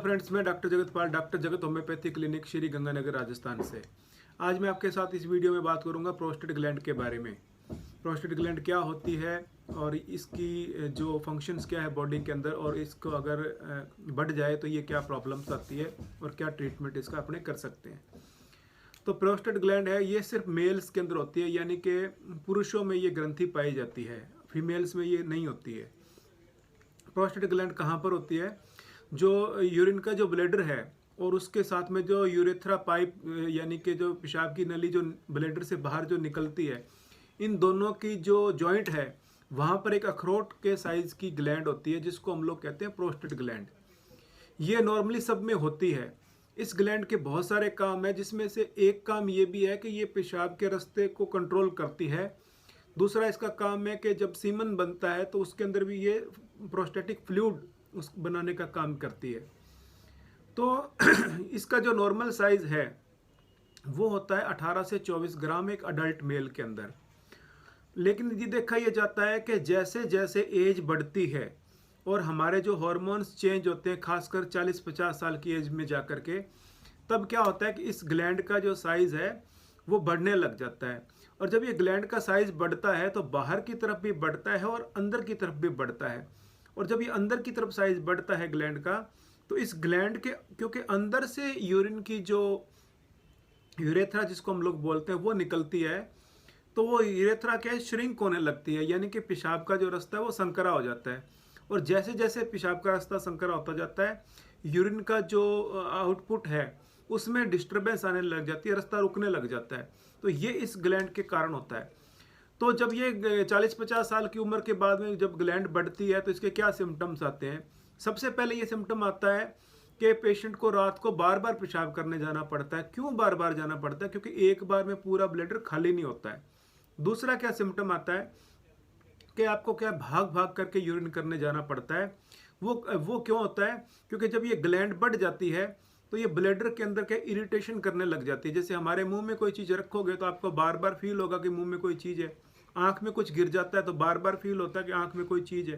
Friends, मैं doctor Jagatpal, doctor जगत homeopathy clinic Shri Ganganagar Rajasthan से। आज मैं आपके साथ इस वीडियो में बात करूंगा प्रोस्टेट ग्लैंड के बारे में। प्रोस्टेट ग्लैंड क्या होती है और इसकी जो फंक्शंस क्या है बॉडी के अंदर, और इसको अगर बढ़ जाए तो ये क्या प्रॉब्लम्स आती है और क्या ट्रीटमेंट इसका अपने कर सकते हैं। तो प्रोस्टेट ग्लैंड है, ये सिर्फ मेल्स के अंदर होती है, यानी कि पुरुषों में ये ग्रंथि पाई जाती है, फीमेल्स में ये नहीं होती है। प्रोस्टेट ग्लैंड कहाँ पर होती है? जो यूरिन का जो ब्लैडर है और उसके साथ में जो यूरेथ्रा पाइप यानी कि जो पेशाब की नली जो ब्लैडर से बाहर जो निकलती है, इन दोनों की जो जॉइंट है वहाँ पर एक अखरोट के साइज की ग्लैंड होती है जिसको हम लोग कहते हैं प्रोस्टेट ग्लैंड। ये नॉर्मली सब में होती है। इस ग्लैंड के बहुत सारे काम है, जिसमें से एक काम ये भी है कि ये पेशाब के रास्ते को कंट्रोल करती है। दूसरा इसका काम है कि जब सीमन बनता है तो उसके अंदर भी ये प्रोस्टेटिक फ्लूइड उस बनाने का काम करती है। तो इसका जो नॉर्मल साइज है वो होता है 18 से 24 ग्राम एक अडल्ट मेल के अंदर। लेकिन ये देखा यह जाता है कि जैसे जैसे एज बढ़ती है और हमारे जो हार्मोन्स चेंज होते हैं, खासकर 40-50 साल की एज में जाकर के, तब क्या होता है कि इस ग्लैंड का जो साइज है वो बढ़ने लग जाता है। और जब ये ग्लैंड का साइज बढ़ता है तो बाहर की तरफ भी बढ़ता है और अंदर की तरफ भी बढ़ता है। और जब ये अंदर की तरफ साइज बढ़ता है ग्लैंड का, तो इस ग्लैंड के, क्योंकि अंदर से यूरिन की जो यूरेथ्रा जिसको हम लोग बोलते हैं वो निकलती है, तो वो यूरेथ्रा क्या श्रिंक होने लगती है, यानी कि पेशाब का जो रास्ता है वो संकरा हो जाता है। और जैसे जैसे पेशाब का रास्ता संकरा होता जाता है, यूरिन का जो आउटपुट है उसमें डिस्टर्बेंस आने लग जाती है, रास्ता रुकने लग जाता है। तो ये इस ग्लैंड के कारण होता है। तो जब ये 40-50 साल की उम्र के बाद में जब ग्लैंड बढ़ती है तो इसके क्या सिम्टम्स आते हैं? सबसे पहले ये सिम्टम आता है कि पेशेंट को रात को बार बार पेशाब करने जाना पड़ता है। क्यों बार बार जाना पड़ता है? क्योंकि एक बार में पूरा ब्लैडर खाली नहीं होता है। दूसरा क्या सिम्टम आता है कि आपको क्या भाग भाग करके यूरिन करने जाना पड़ता है। वो क्यों होता है? क्योंकि जब ये ग्लैंड बढ़ जाती है तो ये ब्लैडर के अंदर क्या इरिटेशन करने लग जाती है। जैसे हमारे मुंह में कोई चीज़ रखोगे तो आपको बार बार फील होगा कि मुंह में कोई चीज़ है। आँख में कुछ गिर जाता है तो बार बार फील होता है कि आँख में कोई चीज़ है।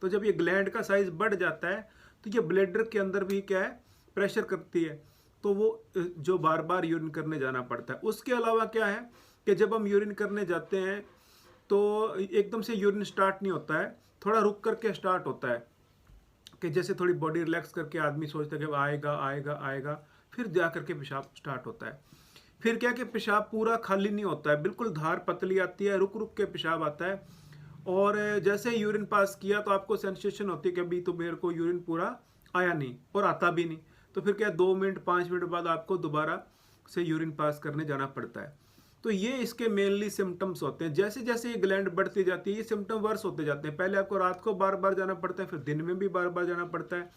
तो जब ये ग्लैंड का साइज बढ़ जाता है तो ये ब्लैडर के अंदर भी क्या है, प्रेशर करती है, तो वो जो बार बार यूरिन करने जाना पड़ता है। उसके अलावा क्या है कि जब हम यूरिन करने जाते हैं तो एकदम से यूरिन स्टार्ट नहीं होता है, थोड़ा रुक करके स्टार्ट होता है, कि जैसे थोड़ी बॉडी रिलैक्स करके आदमी सोचता है कि आएगा आएगा आएगा, फिर जा करके पेशाब स्टार्ट होता है। फिर क्या कि पेशाब पूरा खाली नहीं होता है, बिल्कुल धार पतली आती है, रुक रुक के पेशाब आता है। और जैसे यूरिन पास किया तो आपको सेंसेशन होती है कि अभी तो मेरे को यूरिन पूरा आया नहीं और आता भी नहीं। तो फिर क्या 2 मिनट 5 मिनट बाद आपको दोबारा से यूरिन पास करने जाना पड़ता है। तो ये इसके मेनली सिम्टम्स होते हैं। जैसे जैसे ये ग्लैंड बढ़ती जाती है ये सिम्टम वर्स होते जाते हैं। पहले आपको रात को बार बार जाना पड़ता है, फिर दिन में भी बार बार जाना पड़ता है।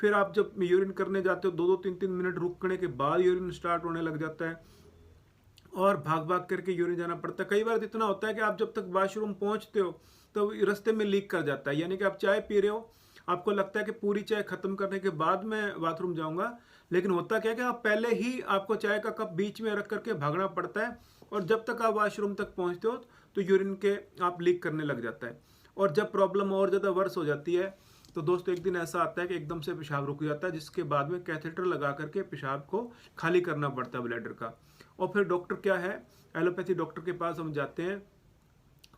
फिर आप जब यूरिन करने जाते हो 2-2 3-3 मिनट रुकने के बाद यूरिन स्टार्ट होने लग जाता है और भाग भाग करके यूरिन जाना पड़ता है। कई बार इतना होता है कि आप जब तक वॉशरूम पहुंचते हो तो रास्ते में लीक कर जाता है, यानी कि आप चाय पी रहे हो, आपको लगता है कि पूरी चाय खत्म करने के बाद मैं बाथरूम जाऊंगा, लेकिन होता क्या है कि आप पहले ही आपको चाय का कप बीच में रख करके भागना पड़ता है, और जब तक आप वॉशरूम तक पहुंचते हो तो यूरिन के आप लीक करने लग जाता है। और जब प्रॉब्लम और ज़्यादा वर्स हो जाती है तो दोस्तों एक दिन ऐसा आता है कि एकदम से पेशाब रुक जाता है, जिसके बाद में कैथेटर लगा करके पेशाब को खाली करना पड़ता है ब्लैडर का। और फिर डॉक्टर क्या है, एलोपैथी डॉक्टर के पास हम जाते हैं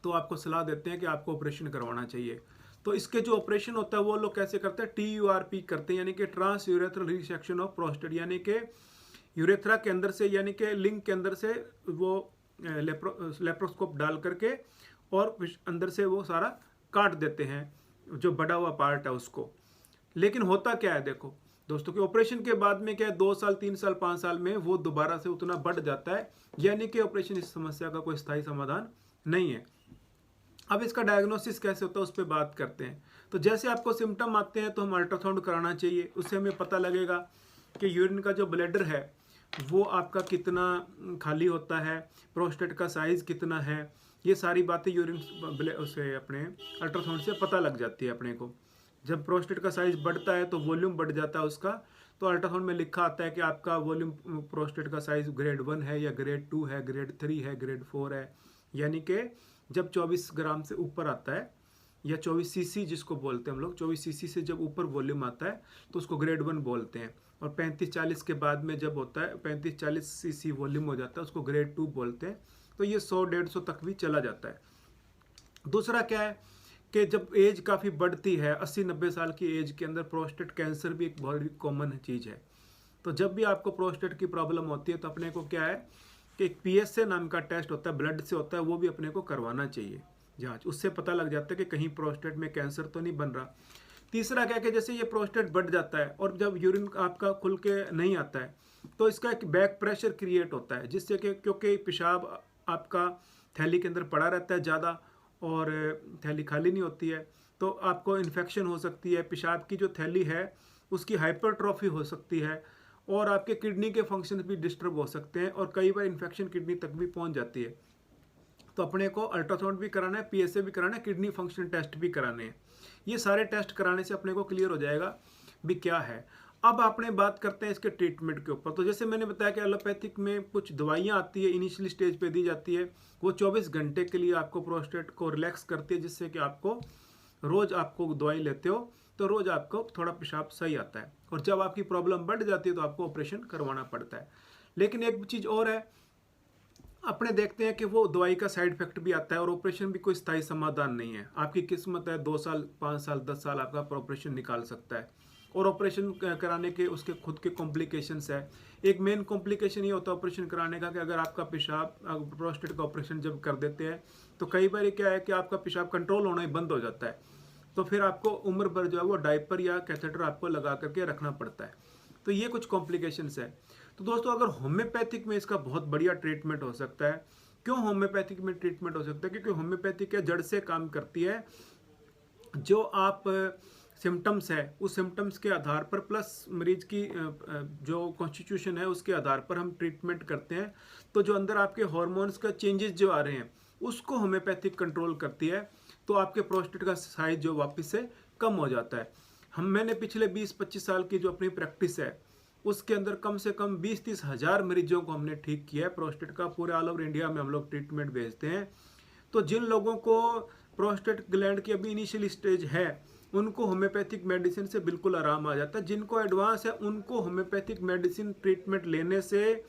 तो आपको सलाह देते हैं कि आपको ऑपरेशन करवाना चाहिए। तो इसके जो ऑपरेशन होता है वो लोग कैसे करते हैं, TURP करते हैं, यानी कि trans urethral resection of prostate, यानी कि यूरेथ्रा के अंदर से, यानी कि लिंग के अंदर से वो लेप्रोस्कोप डाल करके और अंदर से वो सारा काट देते हैं, जो बड़ा हुआ पार्ट है उसको। लेकिन होता क्या है देखो दोस्तों, कि ऑपरेशन के बाद में क्या है, 2 साल 3 साल 5 साल में वो दोबारा से उतना बढ़ जाता है, यानी कि ऑपरेशन इस समस्या का कोई स्थायी समाधान नहीं है। अब इसका डायग्नोसिस कैसे होता है उस पर बात करते हैं। तो जैसे आपको सिम्टम आते हैं तो हम अल्ट्रासाउंड कराना चाहिए, उससे हमें पता लगेगा कि यूरिन का जो ब्लैडर है वो आपका कितना खाली होता है, प्रोस्टेट का साइज़ कितना है, ये सारी बातें यूरिन उसे अपने अल्ट्रासाउंड से पता लग जाती है अपने को। जब प्रोस्टेट का साइज़ बढ़ता है तो वॉल्यूम बढ़ जाता है उसका, तो अल्ट्रासाउंड में लिखा आता है कि आपका वॉल्यूम प्रोस्टेट का साइज़ ग्रेड 1 है या ग्रेड 2 है, ग्रेड 3 है, ग्रेड 4 है। यानी कि जब 24 ग्राम से ऊपर आता है या 24 सीसी जिसको बोलते हैं हम लोग, 24 सीसी से जब ऊपर वॉल्यूम आता है तो उसको ग्रेड 1 बोलते हैं। और 35-40 के बाद में जब होता है 35-40 सीसी वॉल्यूम हो जाता है उसको ग्रेड 2 बोलते हैं। तो ये 100-150 तक भी चला जाता है। दूसरा क्या है कि जब एज काफ़ी बढ़ती है, 80-90 साल की एज के अंदर प्रोस्टेट कैंसर भी एक बहुत कॉमन चीज़ है। तो जब भी आपको प्रोस्टेट की प्रॉब्लम होती है तो अपने को क्या है कि एक PSA नाम का टेस्ट होता है, ब्लड से होता है, वो भी अपने को करवाना चाहिए जांच। उससे पता लग जाता है कि कहीं प्रोस्टेट में कैंसर तो नहीं बन रहा। तीसरा क्या है कि जैसे ये प्रोस्टेट बढ़ जाता है और जब यूरिन आपका खुल के नहीं आता है तो इसका एक बैक प्रेशर क्रिएट होता है, जिससे कि क्योंकि पेशाब आपका थैली के अंदर पड़ा रहता है ज़्यादा और थैली खाली नहीं होती है, तो आपको इन्फेक्शन हो सकती है। पेशाब की जो थैली है उसकी हाइपरट्रॉफी हो सकती है और आपके किडनी के फंक्शन भी डिस्टर्ब हो सकते हैं और कई बार इन्फेक्शन किडनी तक भी पहुंच जाती है। तो अपने को अल्ट्रासाउंड भी कराना है, PSA भी कराना है, किडनी फंक्शन टेस्ट भी कराने हैं। ये सारे टेस्ट कराने से अपने को क्लियर हो जाएगा भी क्या है। अब आपने बात करते हैं इसके ट्रीटमेंट के ऊपर। तो जैसे मैंने बताया कि एलोपैथिक में कुछ दवाइयाँ आती है, इनिशियल स्टेज पे दी जाती है, वो 24 घंटे के लिए आपको प्रोस्टेट को रिलैक्स करती है, जिससे कि आपको रोज़ आपको दवाई लेते हो तो रोज़ आपको थोड़ा पेशाब सही आता है। और जब आपकी प्रॉब्लम बढ़ जाती है तो आपको ऑपरेशन करवाना पड़ता है। लेकिन एक चीज़ और है, अपने देखते हैं कि वो दवाई का साइड इफेक्ट भी आता है और ऑपरेशन भी कोई स्थायी समाधान नहीं है। आपकी किस्मत है, 2 साल 5 साल 10 साल आपका ऑपरेशन निकाल सकता है। और ऑपरेशन कराने के उसके खुद के कॉम्प्लिकेशंस है। एक मेन कॉम्प्लिकेशन ये होता है ऑपरेशन कराने का कि अगर आपका पेशाब, प्रोस्टेट का ऑपरेशन जब कर देते हैं तो कई बार क्या है कि आपका पेशाब कंट्रोल होना ही बंद हो जाता है। तो फिर आपको उम्र भर जो है वो डायपर या कैथेटर आपको लगा करके रखना पड़ता है। तो ये कुछ कॉम्प्लिकेशंस है। तो दोस्तों अगर होम्योपैथिक में इसका बहुत बढ़िया ट्रीटमेंट हो सकता है। क्यों होम्योपैथिक में ट्रीटमेंट हो सकता है? क्योंकि होम्योपैथिक क्या जड़ से काम करती है। जो आप सिम्टम्स है उस सिम्टम्स के आधार पर प्लस मरीज की जो कॉन्स्टिट्यूशन है उसके आधार पर हम ट्रीटमेंट करते हैं। तो जो अंदर आपके हार्मोन्स का चेंजेस जो आ रहे हैं उसको होम्योपैथिक कंट्रोल करती है। तो आपके प्रोस्टेट का साइज जो वापस से कम हो जाता है। मैंने पिछले 20-25 साल की जो अपनी प्रैक्टिस है उसके अंदर कम से कम 20-30 हज़ार मरीजों को हमने ठीक किया है प्रोस्टेट का। पूरे ऑल ओवर इंडिया में हम लोग ट्रीटमेंट भेजते हैं। तो जिन लोगों को प्रोस्टेट ग्लैंड की अभी इनिशियल स्टेज है उनको होम्योपैथिक मेडिसिन से बिल्कुल आराम आ जाता है। जिनको एडवांस है उनको होम्योपैथिक मेडिसिन ट्रीटमेंट लेने से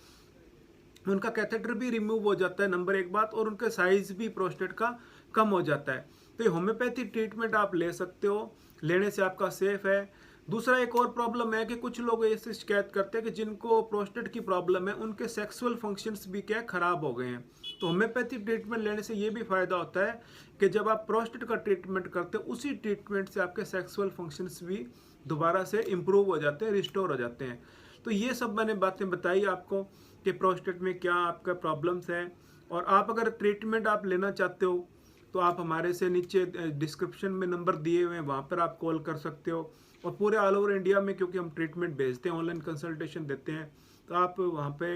उनका कैथेटर भी रिमूव हो जाता है, नंबर 1 बात, और उनका साइज भी प्रोस्टेट का कम हो जाता है। तो ये होम्योपैथिक ट्रीटमेंट आप ले सकते हो, लेने से आपका सेफ है। दूसरा एक और प्रॉब्लम है कि कुछ लोग ऐसे शिकायत करते हैं कि जिनको प्रोस्टेट की प्रॉब्लम है उनके सेक्सुअल फंक्शंस भी क्या खराब हो गए हैं। तो होम्योपैथिक ट्रीटमेंट लेने से ये भी फायदा होता है कि जब आप प्रोस्टेट का ट्रीटमेंट करते हो उसी ट्रीटमेंट से आपके सेक्सुअल फंक्शंस भी दोबारा से इम्प्रूव हो जाते हैं, रिस्टोर हो जाते हैं। तो ये सब मैंने बातें बताई आपको कि प्रोस्टेट में क्या आपका प्रॉब्लम्स हैं। और आप अगर ट्रीटमेंट आप लेना चाहते हो तो आप हमारे से नीचे डिस्क्रिप्शन में नंबर दिए हुए हैं, वहाँ पर आप कॉल कर सकते हो। और पूरे ऑल ओवर इंडिया में क्योंकि हम ट्रीटमेंट भेजते हैं, ऑनलाइन कंसल्टेशन देते हैं, तो आप वहाँ पे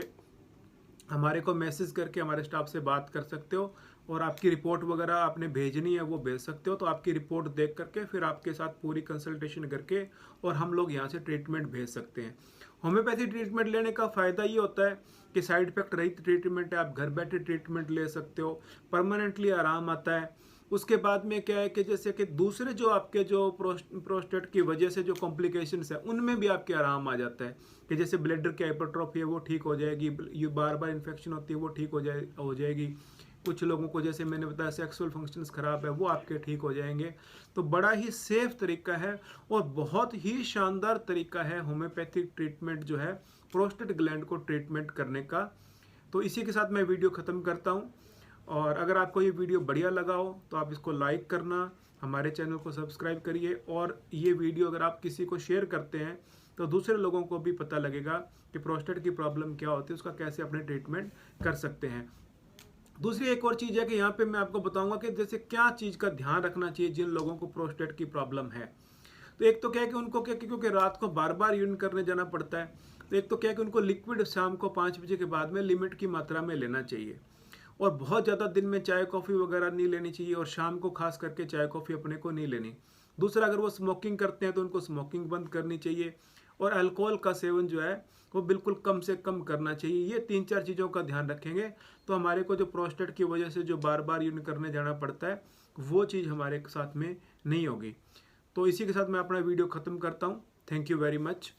हमारे को मैसेज करके हमारे स्टाफ से बात कर सकते हो। और आपकी रिपोर्ट वगैरह आपने भेजनी है वो भेज सकते हो। तो आपकी रिपोर्ट देख करके फिर आपके साथ पूरी कंसल्टेशन करके और हम लोग यहाँ से ट्रीटमेंट भेज सकते हैं। होम्योपैथी ट्रीटमेंट लेने का फ़ायदा ये होता है कि साइड इफेक्ट रहित ट्रीटमेंट है, आप घर बैठे ट्रीटमेंट ले सकते हो, परमानेंटली आराम आता है। उसके बाद में क्या है कि जैसे कि दूसरे जो आपके जो प्रोस्टेट की वजह से जो कॉम्प्लिकेशंस है उनमें भी आपके आराम आ जाता है कि जैसे ब्लैडर की हाइपरट्रॉफी है वो ठीक हो जाएगी, ये बार बार इन्फेक्शन होती है वो ठीक हो जाएगी। कुछ लोगों को जैसे मैंने बताया सेक्सुअल फंक्शंस खराब है वो आपके ठीक हो जाएंगे। तो बड़ा ही सेफ तरीका है और बहुत ही शानदार तरीका है होम्योपैथिक ट्रीटमेंट जो है प्रोस्टेट ग्लैंड को ट्रीटमेंट करने का। तो इसी के साथ मैं वीडियो ख़त्म करता हूँ। और अगर आपको ये वीडियो बढ़िया लगा हो तो आप इसको लाइक करना, हमारे चैनल को सब्सक्राइब करिए। और ये वीडियो अगर आप किसी को शेयर करते हैं तो दूसरे लोगों को भी पता लगेगा कि प्रोस्टेट की प्रॉब्लम क्या होती है, उसका कैसे अपने ट्रीटमेंट कर सकते हैं। दूसरी एक और चीज़ है कि यहाँ पे मैं आपको बताऊंगा कि जैसे क्या चीज़ का ध्यान रखना चाहिए जिन लोगों को प्रोस्टेट की प्रॉब्लम है। तो एक तो क्या है कि उनको क्या, क्योंकि रात को बार बार यूरिन करने जाना पड़ता है, तो एक तो क्या है कि उनको लिक्विड शाम को 5 बजे के बाद में लिमिट की मात्रा में लेना चाहिए। और बहुत ज़्यादा दिन में चाय कॉफ़ी वगैरह नहीं लेनी चाहिए और शाम को खास करके चाय कॉफ़ी अपने को नहीं लेनी। दूसरा, अगर वो स्मोकिंग करते हैं तो उनको स्मोकिंग बंद करनी चाहिए और अल्कोहल का सेवन जो है वो बिल्कुल कम से कम करना चाहिए। ये 3-4 चीज़ों का ध्यान रखेंगे तो हमारे को जो प्रोस्टेट की वजह से जो बार बार यूरिन करने जाना पड़ता है वो चीज़ हमारे साथ में नहीं होगी। तो इसी के साथ मैं अपना वीडियो ख़त्म करता हूँ। Thank you very much.